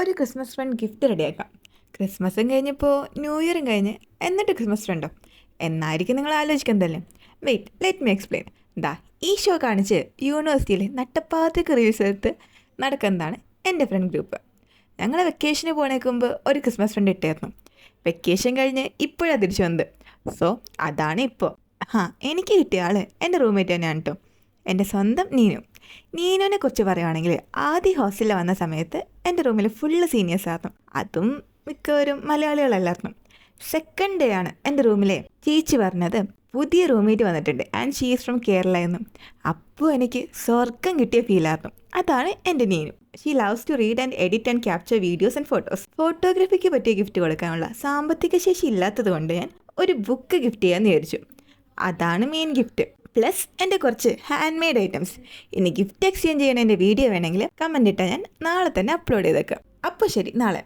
ഒരു Christmas friend gift റെഡിയാക്കാം. ക്രിസ്മസും കഴിഞ്ഞപ്പോൾ ന്യൂ ഇയറും കഴിഞ്ഞ് എന്നിട്ട് ക്രിസ്മസ് ഫ്രണ്ടോ എന്നായിരിക്കും നിങ്ങൾ ആലോചിക്കുന്നതല്ലേ? Wait, let me explain. ദാ ഈ ഷോ കാണിച്ച് യൂണിവേഴ്സിറ്റിയിൽ നട്ടപ്പാത്രക്ക് റിവ്യൂസ് എടുത്ത് നടക്കുന്നതാണ് എൻ്റെ ഫ്രണ്ട് ഗ്രൂപ്പ്. ഞങ്ങൾ വെക്കേഷന് പോണേക്കുമ്പോൾ ഒരു ക്രിസ്മസ് ഫ്രണ്ട് ഇട്ടായിരുന്നു. വെക്കേഷൻ കഴിഞ്ഞ് ഇപ്പോഴാണ് തിരിച്ചു വന്നത്. സോ അതാണ് ഇപ്പോൾ. എനിക്ക് കിട്ടിയ ആൾ എൻ്റെ റൂംമേറ്റ് തന്നെയാണ് കേട്ടോ, എൻ്റെ സ്വന്തം നീനു. നീനുവിനെ കുറിച്ച് പറയുകയാണെങ്കിൽ ആദ്യ ഹോസ്റ്റലിൽ വന്ന സമയത്ത് എൻ്റെ റൂമിൽ ഫുള്ള് സീനിയേഴ്സായിരുന്നു. അതും മിക്കവരും മലയാളികളല്ലായിരുന്നു. സെക്കൻഡ് ഡേ ആണ് എൻ്റെ റൂമിലെ ചേച്ചി പറഞ്ഞത് പുതിയ റൂംമേറ്റ് വന്നിട്ടുണ്ട് and she is from Kerala എന്നും. അപ്പോൾ എനിക്ക് സ്വർഗം കിട്ടിയ ഫീലായിരുന്നു. അതാണ് എൻ്റെ Neenu. She loves to read and edit and capture videos and photos. ഫോട്ടോഗ്രാഫിക്ക് പറ്റിയ ഗിഫ്റ്റ് കൊടുക്കാനുള്ള സാമ്പത്തിക ശേഷി ഇല്ലാത്തത് കൊണ്ട് ഞാൻ ഒരു ബുക്ക് ഗിഫ്റ്റ് ചെയ്യാമെന്ന് വിചാരിച്ചു. അതാണ് മെയിൻ ഗിഫ്റ്റ്. പ്ലസ് എൻ്റെ കുറച്ച് ഹാൻഡ് മെയ്ഡ് ഐറ്റംസ്. ഇനി ഗിഫ്റ്റ് എക്സ്ചേഞ്ച് ചെയ്യണ എൻ്റെ വീഡിയോ വേണമെങ്കിൽ കമൻറ്റ് ഇട്ടാൽ ഞാൻ നാളെ തന്നെ അപ്ലോഡ് ചെയ്തേക്കാം. അപ്പോൾ ശരി, നാളെ.